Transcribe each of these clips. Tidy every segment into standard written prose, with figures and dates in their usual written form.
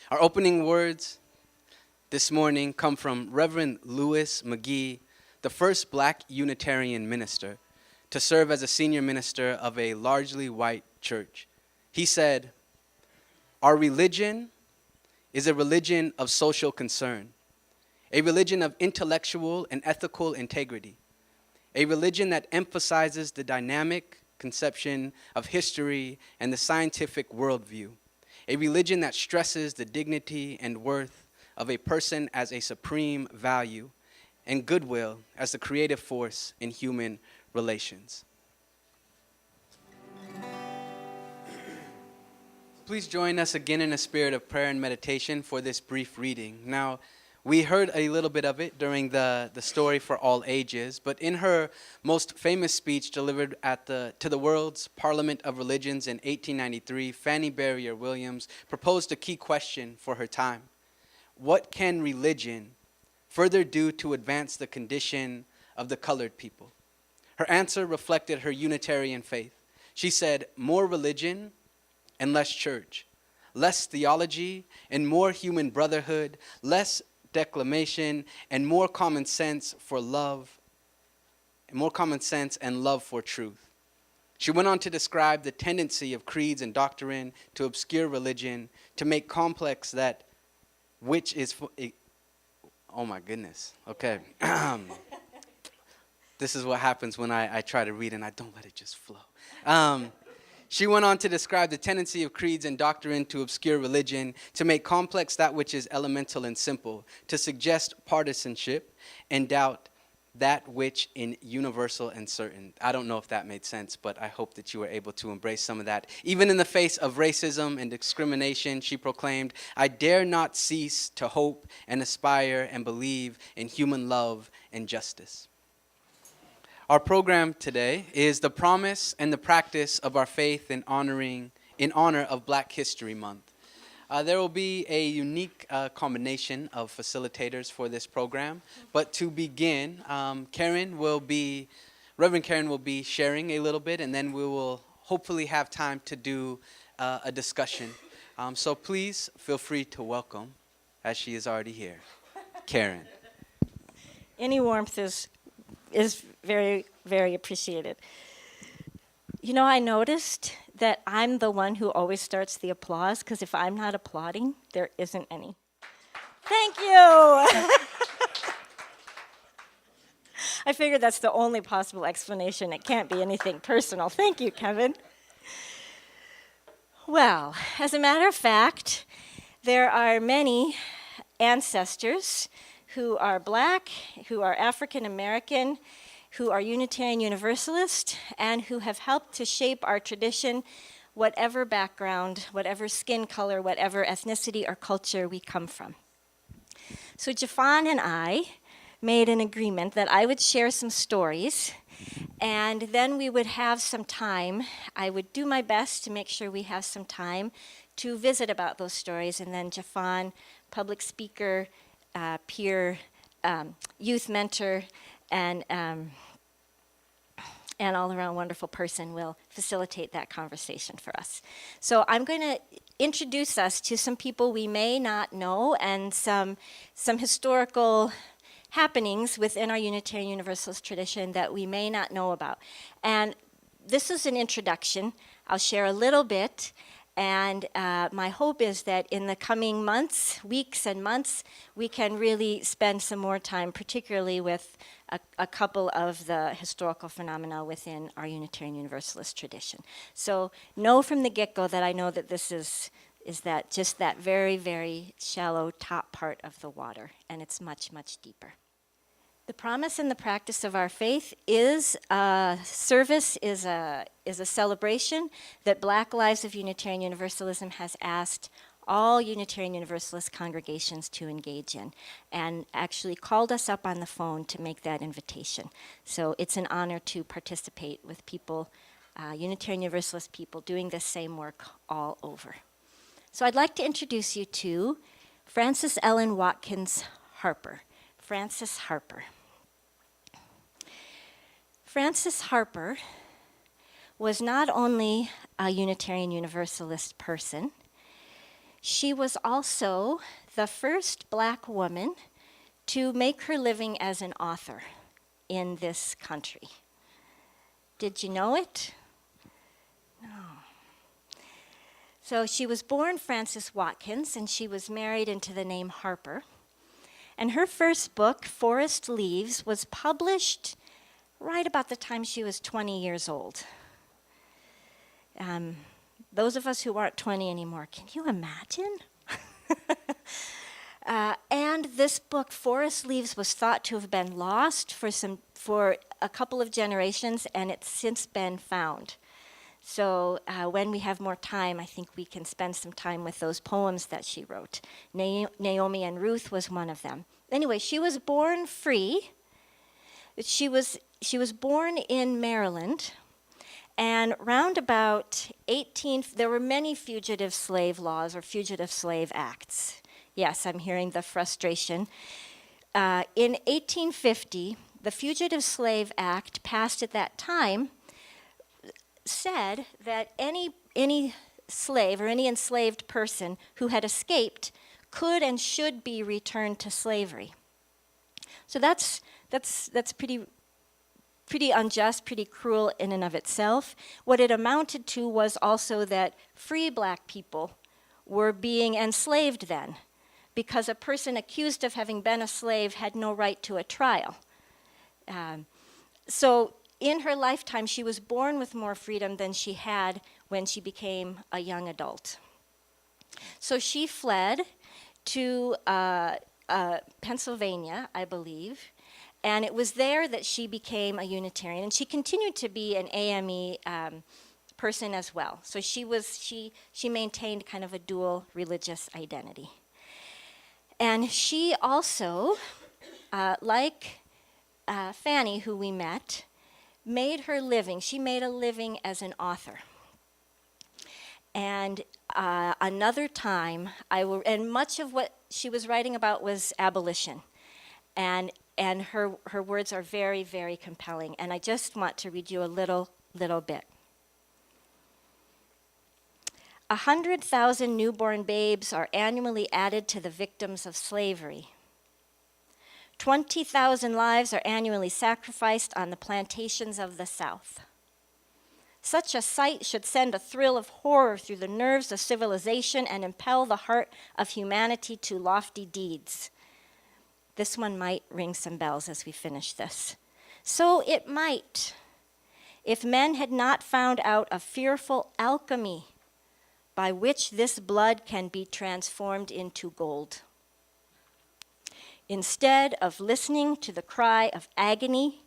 Our opening words this morning come from Reverend Willis McGee, the first black Unitarian minister to serve as a senior minister of a largely white church. He said, "Our religion is a religion of social concern, a religion of intellectual and ethical integrity, a religion that emphasizes the dynamic conception of history and the scientific worldview, a religion that stresses the dignity and worth of a person as a supreme value and goodwill as the creative force in human relations." Please join us again in a spirit of prayer and meditation for this brief reading. Now, we heard a little bit of it during the story for all ages, but in her most famous speech delivered to the world's Parliament of Religions in 1893, Fanny Williams proposed a key question for her time. What can religion further do to advance the condition of the colored people? Her answer reflected her Unitarian faith. She said, more religion and less church, less theology and more human brotherhood, less declamation and more common sense for love, more common sense and love for truth. She went on to describe the tendency of creeds and doctrine to obscure religion, to make complex that which is, oh my goodness, okay. This is what happens when I try to read and I don't let it just flow. She went on to describe the tendency of creeds and doctrine to obscure religion, to make complex that which is elemental and simple, to suggest partisanship and doubt that which is universal and certain. I don't know if that made sense, but I hope that you were able to embrace some of that. Even in the face of racism and discrimination, she proclaimed, "I dare not cease to hope and aspire and believe in human love and justice." Our program today is the promise and the practice of our faith in honor of Black History Month. There will be a unique combination of facilitators for this program, but to begin, Reverend Karen will be sharing a little bit, and then we will hopefully have time to do a discussion. So please feel free to welcome, as she is already here, Karen. Any warmth is very, very appreciated. You know, I noticed that I'm the one who always starts the applause, because if I'm not applauding, there isn't any. Thank you! I figured that's the only possible explanation. It can't be anything personal. Thank you, Kevin. Well, as a matter of fact, there are many ancestors who are Black, who are African American, who are Unitarian Universalist, and who have helped to shape our tradition, whatever background, whatever skin color, whatever ethnicity or culture we come from. So Jafan and I made an agreement that I would share some stories, and then we would have some time. I would do my best to make sure we have some time to visit about those stories, and then Jafan, public speaker, peer, youth mentor, and all-around wonderful person will facilitate that conversation for us. So I'm going to introduce us to some people we may not know and some historical happenings within our Unitarian Universalist tradition that we may not know about. And this is an introduction. I'll share a little bit. And my hope is that in the coming weeks and months, we can really spend some more time, particularly with a couple of the historical phenomena within our Unitarian Universalist tradition. So know from the get-go that I know that this is that just that very, very shallow top part of the water, and it's much, much deeper. The promise and the practice of our faith is a service, is a celebration that Black Lives of Unitarian Universalism has asked all Unitarian Universalist congregations to engage in, and actually called us up on the phone to make that invitation. So it's an honor to participate with people, Unitarian Universalist people, doing this same work all over. So I'd like to introduce you to Frances Ellen Watkins Harper. Frances Harper. Frances Harper was not only a Unitarian Universalist person, She was also the first black woman to make her living as an author in this country. Did you know it? No. So she was born Frances Watkins, and she was married into the name Harper. And her first book, Forest Leaves, was published right about the time she was 20 years old. Those of us who aren't 20 anymore, can you imagine? And this book, Forest Leaves, was thought to have been lost for a couple of generations, and it's since been found. So when we have more time, I think we can spend some time with those poems that she wrote. Naomi and Ruth was one of them. Anyway, she was born free. She was born in Maryland, and round about there were many fugitive slave laws or fugitive slave acts. Yes, I'm hearing the frustration. In 1850, the Fugitive Slave Act, passed at that time, said that any slave or any enslaved person who had escaped could and should be returned to slavery. So that's pretty unjust, pretty cruel in and of itself. What it amounted to was also that free black people were being enslaved then, because a person accused of having been a slave had no right to a trial. So in her lifetime, she was born with more freedom than she had when she became a young adult. So she fled to Pennsylvania, I believe, and it was there that she became a Unitarian. And she continued to be an AME person as well. So she maintained kind of a dual religious identity. And she also, like Fanny, who we met, made her living. She made a living as an author. And another time, and much of what she was writing about was abolition. And her words are very, very compelling. And I just want to read you a little bit. 100,000 newborn babes are annually added to the victims of slavery. 20,000 lives are annually sacrificed on the plantations of the South. Such a sight should send a thrill of horror through the nerves of civilization and impel the heart of humanity to lofty deeds. This one might ring some bells as we finish this. So it might, if men had not found out a fearful alchemy by which this blood can be transformed into gold. Instead of listening to the cry of agony,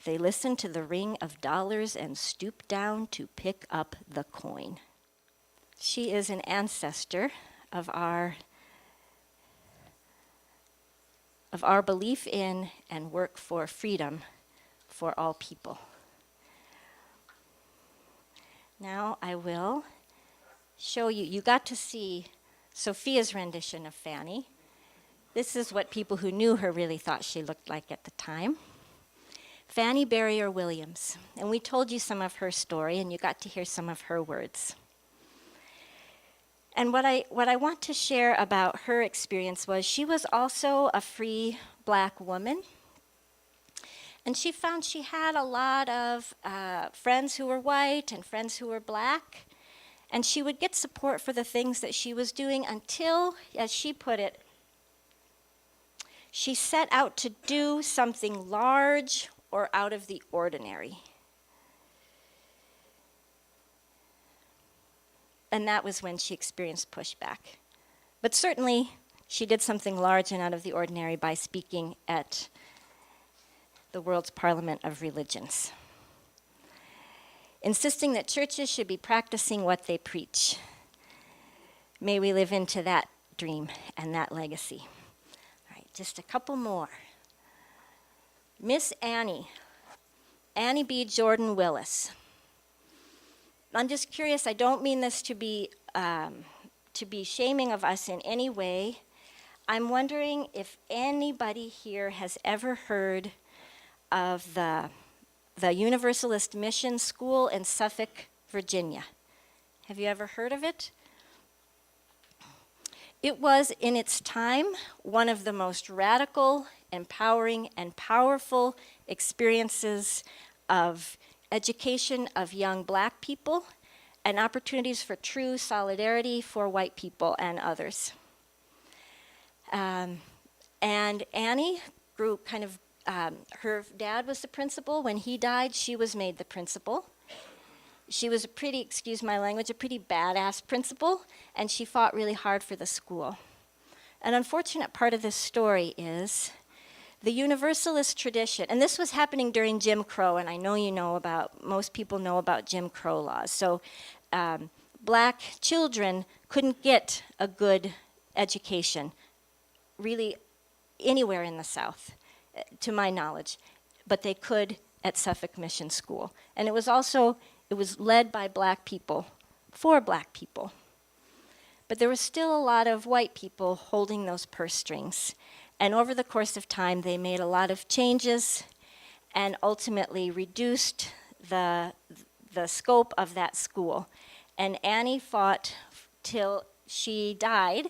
they listen to the ring of dollars and stoop down to pick up the coin. She is an ancestor of our belief in and work for freedom for all people. Now I will show you. You got to see Sophia's rendition of Fanny. This is what people who knew her really thought she looked like at the time. Fanny Barrier Williams. And we told you some of her story, and you got to hear some of her words. And what I want to share about her experience was she was also a free black woman. And she found she had a lot of friends who were white and friends who were black. And she would get support for the things that she was doing until, as she put it, she set out to do something large or out of the ordinary. And that was when she experienced pushback. But certainly, she did something large and out of the ordinary by speaking at the world's Parliament of Religions, insisting that churches should be practicing what they preach. May we live into that dream and that legacy. All right, just a couple more. Miss Annie B. Jordan Willis. I'm just curious, I don't mean this to be shaming of us in any way. I'm wondering if anybody here has ever heard of the Universalist Mission School in Suffolk, Virginia. Have you ever heard of it? It was, in its time, one of the most radical, empowering, and powerful experiences of education of young black people and opportunities for true solidarity for white people and others. And Annie grew kind of, her dad was the principal. When he died, she was made the principal. She was a pretty, excuse my language, a pretty badass principal, and she fought really hard for the school. An unfortunate part of this story is the Universalist tradition, and this was happening during Jim Crow, and I know most people know about Jim Crow laws. So black children couldn't get a good education really anywhere in the South, to my knowledge, but they could at Suffolk Mission School. And it was led by black people, for black people. But there was still a lot of white people holding those purse strings. And over the course of time, they made a lot of changes and ultimately reduced the scope of that school. And Annie fought till she died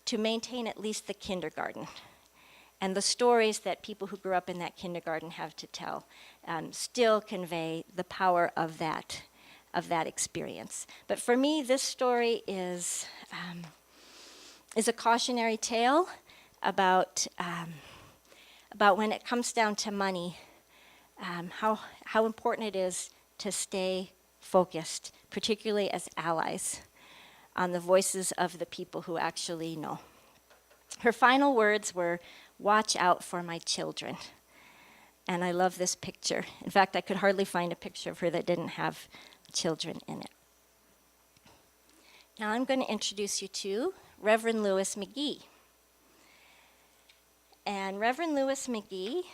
to maintain at least the kindergarten. And the stories that people who grew up in that kindergarten have to tell still convey the power of that experience. But for me, this story is a cautionary tale about when it comes down to money, how important it is to stay focused, particularly as allies, on the voices of the people who actually know. Her final words were, "Watch out for my children." And I love this picture. In fact, I could hardly find a picture of her that didn't have children in it. Now I'm going to introduce you to Reverend Lewis McGee. And Reverend Lewis McGee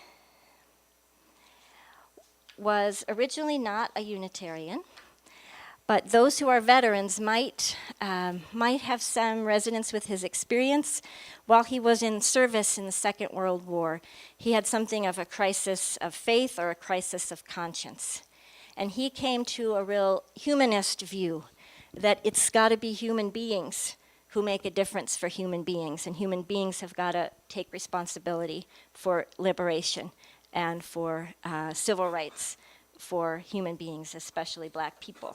was originally not a Unitarian, but those who are veterans might have some resonance with his experience. While he was in service in the Second World War, he had something of a crisis of faith or a crisis of conscience. And he came to a real humanist view that it's got to be human beings who make a difference for human beings, and human beings have got to take responsibility for liberation and for civil rights for human beings, especially black people.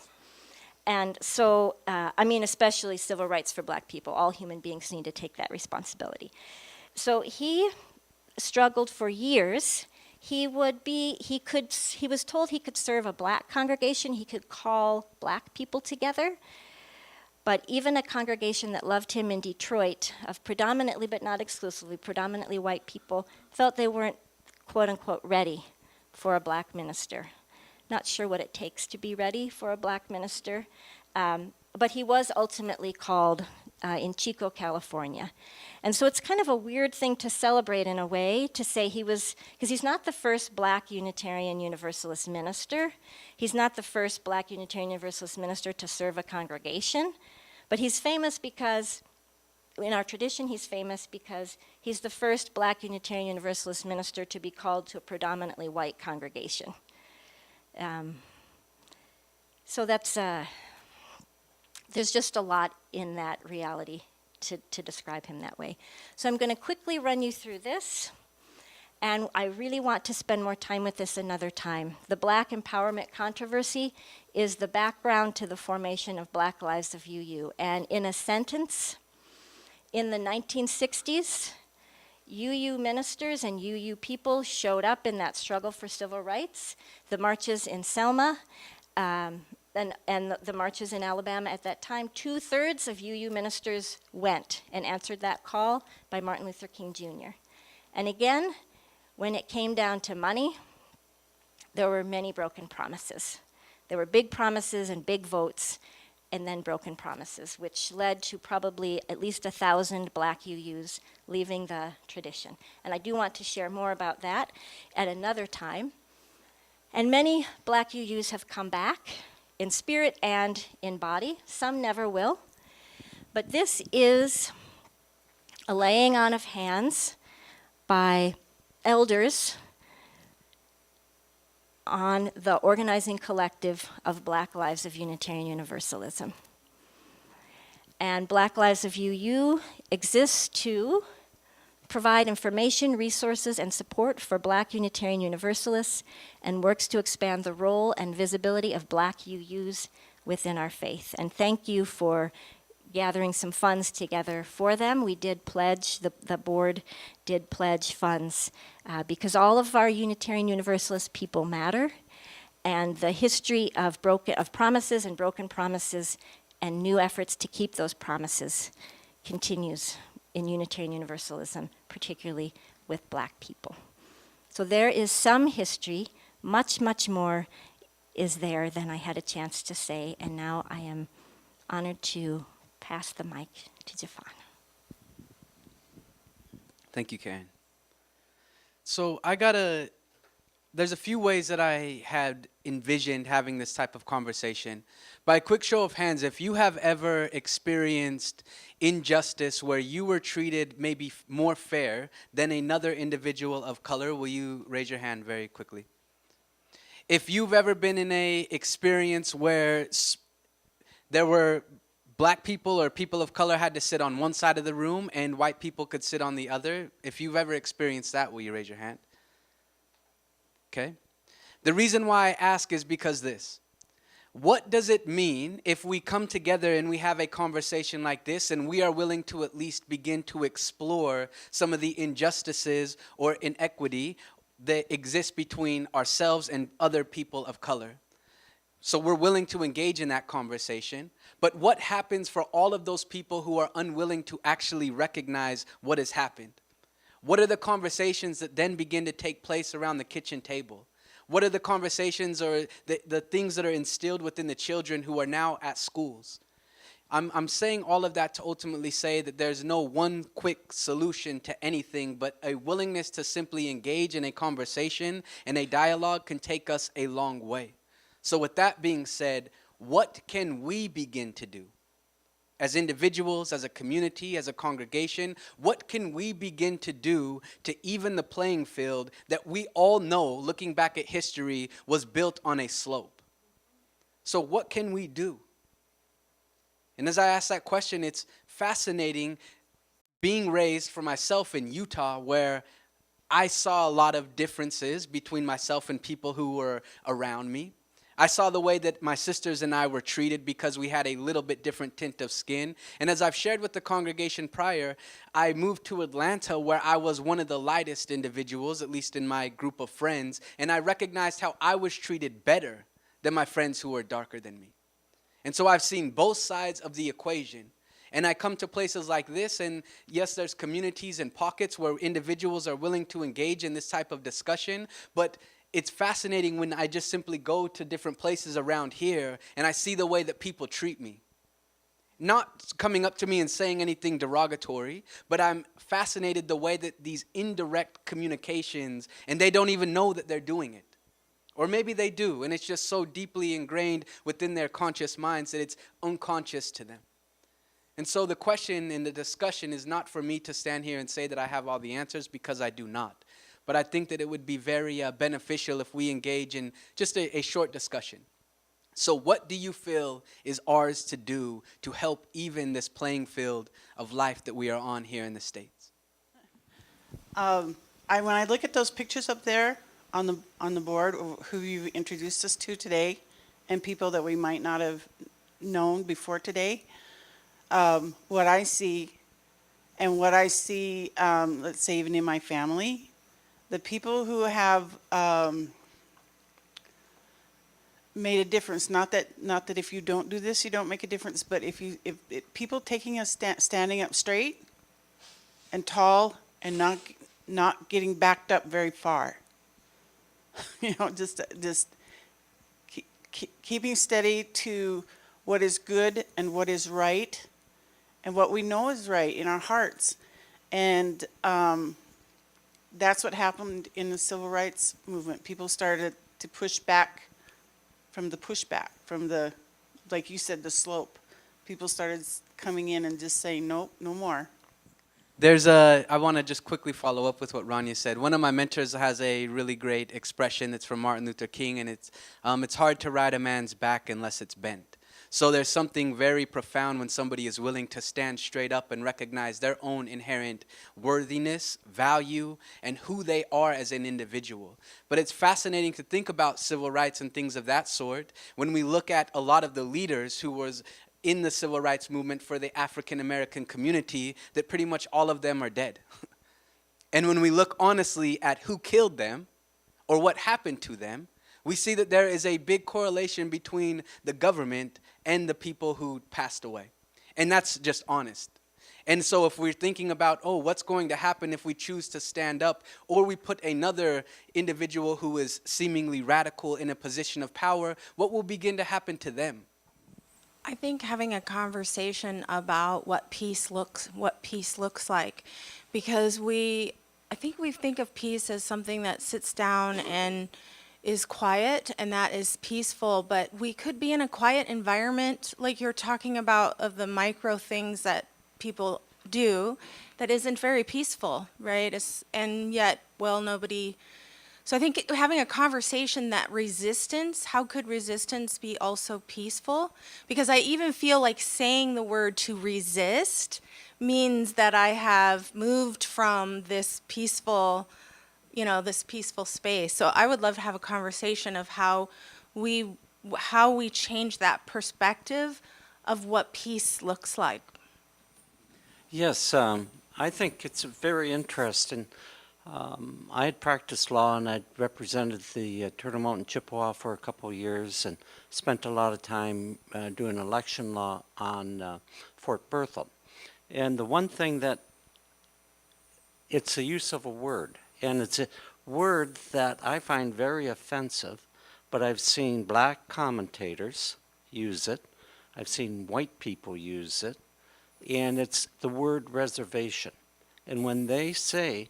And so, especially civil rights for black people. All human beings need to take that responsibility. So he struggled for years. He was told he could serve a black congregation. He could call black people together. But even a congregation that loved him in Detroit, of predominantly, but not exclusively, predominantly white people, felt they weren't, quote unquote, ready for a black minister. Not sure what it takes to be ready for a black minister. But he was ultimately called in Chico, California. And so it's kind of a weird thing to celebrate in a way, to say because he's not the first black Unitarian Universalist minister. He's not the first black Unitarian Universalist minister to serve a congregation. But he's famous because, in our tradition, he's famous because he's the first black Unitarian Universalist minister to be called to a predominantly white congregation. So that's, there's just a lot in that reality to describe him that way. So I'm going to quickly run you through this, and I really want to spend more time with this another time. The black empowerment controversy is the background to the formation of Black Lives of UU. And in a sentence, in the 1960s, UU ministers and UU people showed up in that struggle for civil rights, the marches in Selma, and the marches in Alabama at that time. 2/3 of UU ministers went and answered that call by Martin Luther King Jr. And again, when it came down to money, there were many broken promises. There were big promises and big votes, and then broken promises, which led to probably at least 1,000 black UUs leaving the tradition. And I do want to share more about that at another time. And many black UUs have come back in spirit and in body. Some never will. But this is a laying on of hands by elders on the organizing collective of Black Lives of Unitarian Universalism. And Black Lives of UU exists to provide information, resources, and support for Black Unitarian Universalists, and works to expand the role and visibility of Black UUs within our faith. And thank you for gathering some funds together for them. We did pledge, the board did pledge funds, because all of our Unitarian Universalist people matter, and the history of promises and broken promises and new efforts to keep those promises continues in Unitarian Universalism, particularly with Black people. So there is some history, much, much more is there than I had a chance to say, and now I am honored to pass the mic to Jafan. Thank you, Karen. So there's a few ways that I had envisioned having this type of conversation. By a quick show of hands, if you have ever experienced injustice where you were treated maybe more fair than another individual of color, will you raise your hand very quickly? If you've ever been in a experience where there were Black people or people of color had to sit on one side of the room and white people could sit on the other, if you've ever experienced that, will you raise your hand? Okay. The reason why I ask is because this. What does it mean if we come together and we have a conversation like this and we are willing to at least begin to explore some of the injustices or inequity that exist between ourselves and other people of color? So we're willing to engage in that conversation. But what happens for all of those people who are unwilling to actually recognize what has happened? What are the conversations that then begin to take place around the kitchen table? What are the conversations or the things that are instilled within the children who are now at schools? I'm saying all of that to ultimately say that there's no one quick solution to anything, but a willingness to simply engage in a conversation and a dialogue can take us a long way. So with that being said, what can we begin to do? As individuals, as a community, as a congregation, what can we begin to do to even the playing field that we all know, looking back at history, was built on a slope? So what can we do? And as I ask that question, it's fascinating being raised for myself in Utah, where I saw a lot of differences between myself and people who were around me. I saw the way that my sisters and I were treated because we had a little bit different tint of skin. And as I've shared with the congregation prior, I moved to Atlanta where I was one of the lightest individuals, at least in my group of friends, and I recognized how I was treated better than my friends who were darker than me. And so I've seen both sides of the equation. And I come to places like this, and yes, there's communities and pockets where individuals are willing to engage in this type of discussion, but it's fascinating when I just simply go to different places around here and I see the way that people treat me. Not coming up to me and saying anything derogatory, but I'm fascinated the way that these indirect communications, and they don't even know that they're doing it. Or maybe they do, and it's just so deeply ingrained within their conscious minds that it's unconscious to them. And so the question in the discussion is not for me to stand here and say that I have all the answers, because I do not. But I think that it would be very beneficial if we engage in just a short discussion. So what do you feel is ours to do to help even this playing field of life that we are on here in the States? When I look at those pictures up there on the board, who you introduced us to today, and people that we might not have known before today, what I see, let's say even in my family, the people who have made a difference, not that if you don't do this, you don't make a difference, but if people taking a standing up straight and tall and not getting backed up very far, just keeping steady to what is good and what is right and what we know is right in our hearts. And that's what happened in the civil rights movement. People started to push back from the, like you said, the slope. People started coming in and just saying, nope, no more. I want to just quickly follow up with what Rania said. One of my mentors has a really great expression that's from Martin Luther King, and it's hard to ride a man's back unless it's bent. So there's something very profound when somebody is willing to stand straight up and recognize their own inherent worthiness, value, and who they are as an individual. But it's fascinating to think about civil rights and things of that sort when we look at a lot of the leaders who was in the civil rights movement for the African American community, that pretty much all of them are dead. And when we look honestly at who killed them or what happened to them, we see that there is a big correlation between the government and the people who passed away. And that's just honest. And so if we're thinking about, oh, what's going to happen if we choose to stand up, or we put another individual who is seemingly radical in a position of power, what will begin to happen to them? I think having a conversation about what peace looks like, because I think we think of peace as something that sits down and is quiet and that is peaceful, but we could be in a quiet environment, like you're talking about, of the micro things that people do that isn't very peaceful, right? And yet, well, nobody. So I think having a conversation that resistance, how could resistance be also peaceful? Because I even feel like saying the word to resist means that I have moved from this peaceful space. So I would love to have a conversation of how we change that perspective of what peace looks like. Yes, I think it's very interesting. I had practiced law and I'd represented the Turtle Mountain Chippewa for a couple of years and spent a lot of time doing election law on Fort Berthold. And the one thing that it's the use of a word, and it's a word that I find very offensive, but I've seen black commentators use it. I've seen white people use it, and it's the word reservation. And when they say,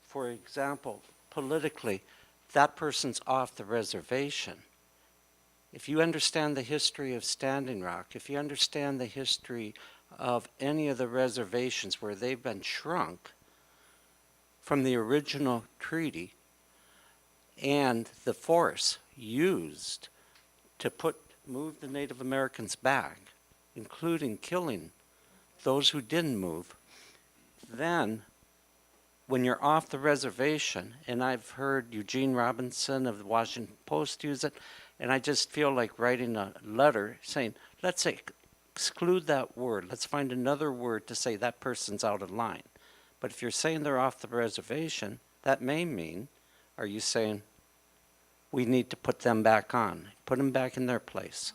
for example, politically, that person's off the reservation, if you understand the history of Standing Rock, if you understand the history of any of the reservations where they've been shrunk from the original treaty and the force used to move the Native Americans back, including killing those who didn't move, then when you're off the reservation, and I've heard Eugene Robinson of the Washington Post use it, and I just feel like writing a letter saying, let's exclude that word. Let's find another word to say that person's out of line. But if you're saying they're off the reservation, that may mean, are you saying we need to put them back on, put them back in their place?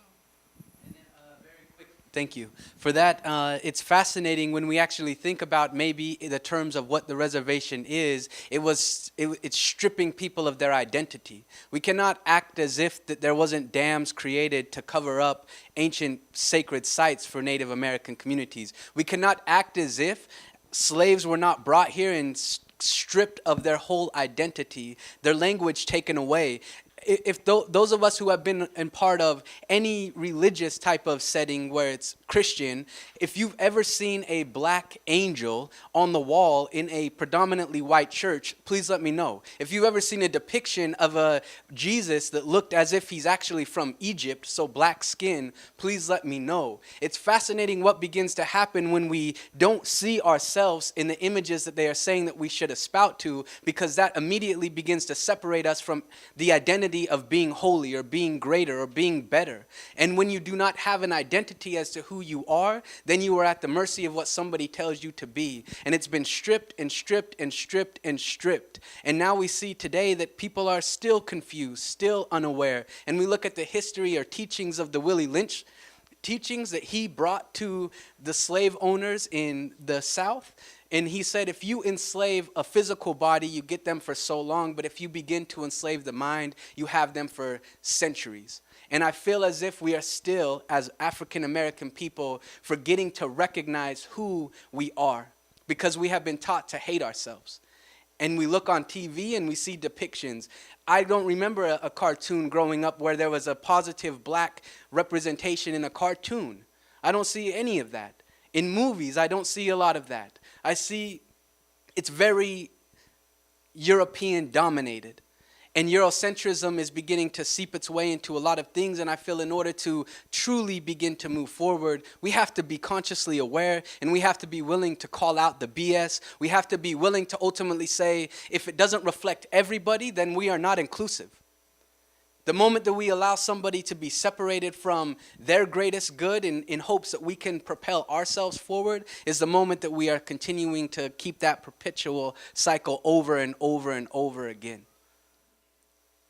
Thank you for that. It's fascinating when we actually think about maybe the terms of what the reservation is. It's stripping people of their identity. We cannot act as if that there wasn't dams created to cover up ancient sacred sites for Native American communities. We cannot act as if slaves were not brought here and stripped of their whole identity, their language taken away. If those of us who have been in part of any religious type of setting where it's Christian, if you've ever seen a black angel on the wall in a predominantly white church, please let me know. If you've ever seen a depiction of a Jesus that looked as if he's actually from Egypt, so black skin, please let me know. It's fascinating what begins to happen when we don't see ourselves in the images that they are saying that we should espout to, because that immediately begins to separate us from the identity of being holy or being greater or being better. And when you do not have an identity as to who you are, then you are at the mercy of what somebody tells you to be. And it's been stripped and stripped and stripped and stripped. And now we see today that people are still confused, still unaware. And we look at the history or teachings of the Willie Lynch teachings that he brought to the slave owners in the South. And he said, if you enslave a physical body, you get them for so long. But if you begin to enslave the mind, you have them for centuries. And I feel as if we are still, as African American people, forgetting to recognize who we are, because we have been taught to hate ourselves. And we look on TV and we see depictions. I don't remember a cartoon growing up where there was a positive black representation in a cartoon. I don't see any of that. In movies, I don't see a lot of that. I see it's very European dominated. And Eurocentrism is beginning to seep its way into a lot of things. And I feel in order to truly begin to move forward, we have to be consciously aware, and we have to be willing to call out the BS. We have to be willing to ultimately say, if it doesn't reflect everybody, then we are not inclusive. The moment that we allow somebody to be separated from their greatest good in hopes that we can propel ourselves forward is the moment that we are continuing to keep that perpetual cycle over and over and over again.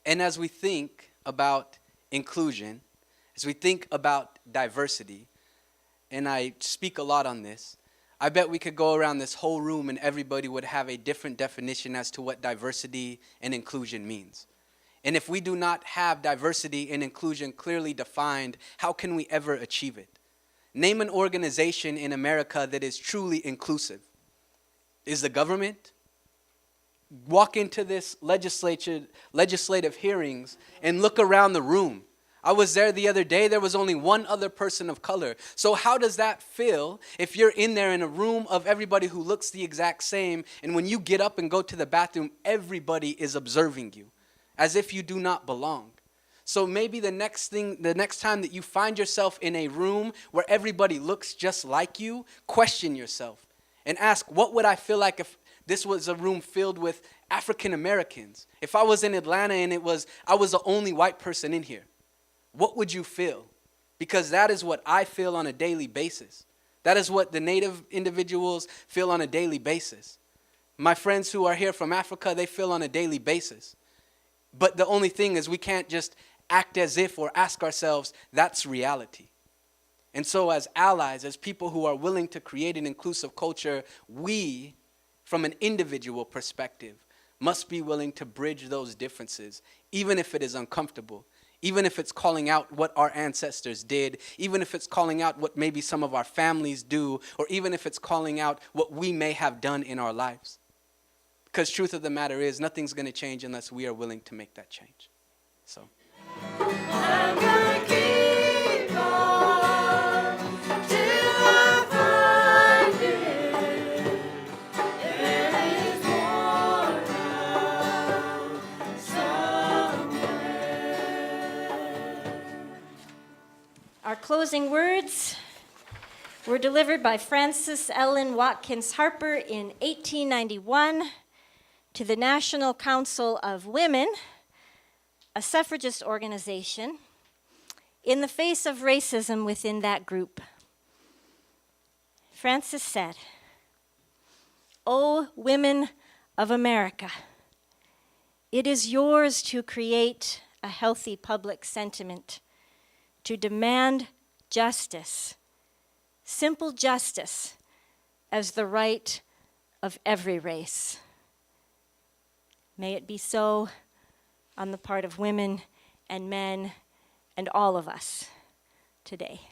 And as we think about inclusion, as we think about diversity, and I speak a lot on this, I bet we could go around this whole room and everybody would have a different definition as to what diversity and inclusion means. And if we do not have diversity and inclusion clearly defined, how can we ever achieve it? Name an organization in America that is truly inclusive. Is the government? Walk into this legislative hearings and look around the room. I was there the other day. There was only one other person of color. So how does that feel if you're in there in a room of everybody who looks the exact same, and when you get up and go to the bathroom, everybody is observing you as if you do not belong? So maybe the next time that you find yourself in a room where everybody looks just like you, question yourself and ask, what would I feel like if this was a room filled with African Americans? If I was in Atlanta and I was the only white person in here, what would you feel? Because that is what I feel on a daily basis. That is what the Native individuals feel on a daily basis. My friends who are here from Africa, they feel on a daily basis. But the only thing is we can't just act as if or ask ourselves, that's reality. And so as allies, as people who are willing to create an inclusive culture, we, from an individual perspective, must be willing to bridge those differences, even if it is uncomfortable, even if it's calling out what our ancestors did, even if it's calling out what maybe some of our families do, or even if it's calling out what we may have done in our lives. Because truth of the matter is, nothing's going to change unless we are willing to make that change. So. I'm gonna keep on till I find it. There is more out somewhere. Our closing words were delivered by Frances Ellen Watkins Harper in 1891 to the National Council of Women, a suffragist organization, in the face of racism within that group. Frances said, "O women of America, it is yours to create a healthy public sentiment, to demand justice, simple justice, as the right of every race. May it be so on the part of women and men and all of us today."